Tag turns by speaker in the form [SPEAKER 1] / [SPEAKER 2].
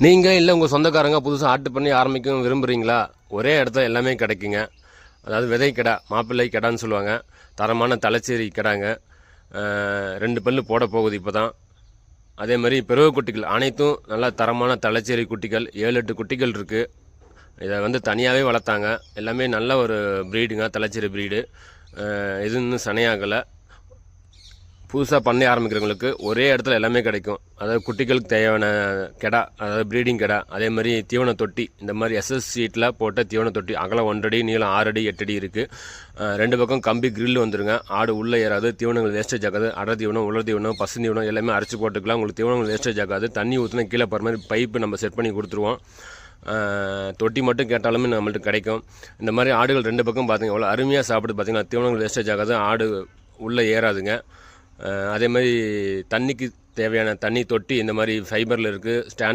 [SPEAKER 1] நீங்கள் இல்லை உங்கள் சொந்தக்காரங்க புதுசாக ஆட்டு பண்ணி ஆரம்பிக்க விரும்புகிறீங்களா? ஒரே இடத்துல எல்லாமே கிடைக்குங்க. அதாவது விதை கிடா, மாப்பிள்ளை கிடான்னு சொல்லுவாங்க. தரமான தலைச்சேரி கிடாங்க. 2 பல்லு போட போகுது இப்போ தான். அதே மாதிரி பிறவை குட்டிகள் அனைத்தும் நல்லா தரமான தலைச்சேரி குட்டிகள் 7-8 குட்டிகள் இருக்குது. இதை வந்து தனியாகவே வளர்த்தாங்க. எல்லாமே நல்ல ஒரு ப்ரீடுங்க, தலைச்சேரி ப்ரீடு. இது இன்னும் சனையாகலை. புதுசாக பண்ணை ஆரம்பிக்கிறவங்களுக்கு ஒரே இடத்துல எல்லாமே கிடைக்கும். அதாவது குட்டிகளுக்கு தேவையான கெடா, அதாவது ப்ரீடிங் கெடா, அதே மாதிரி தீவன தொட்டி, இந்த மாதிரி எஸ்எஸ் ஷீட்டில் போட்ட தீவன தொட்டி அகலம் 1 அடி, நீளம் 6 அடி 8 அடி இருக்குது. 2 பக்கம் கம்பி கிரில் வந்துருங்க. ஆடு உள்ளே ஏறாது, தீவனங்கள் வேஸ்டேஜ் ஆகாது. அடர் தீவனம், உலர் தீவனம், பசு தீவனம் எல்லாமே அரைச்சி போட்டுக்கலாம். உங்களுக்கு தீவனங்கள் வேஸ்டேஜ் ஆகாது. தண்ணி ஊற்றினா கீழே போகிற மாதிரி பைப்பு நம்ம செட் பண்ணி கொடுத்துருவோம். தொட்டி மட்டும் கேட்டாலுமே நம்மள்ட்ட கிடைக்கும். இந்த மாதிரி ஆடுகள் 2 பக்கம் பார்த்தீங்க எவ்வளோ அருமையாக சாப்பிட்டு பார்த்தீங்கன்னா தீவனங்கள் வேஸ்டேஜ் ஆகாது, ஆடு உள்ளே ஏறாதுங்க. அதே மாதிரி தண்ணிக்கு தேவையான தண்ணி தொட்டி இந்த மாதிரி ஃபைபரில் இருக்குது. ஸ்டாண்டோட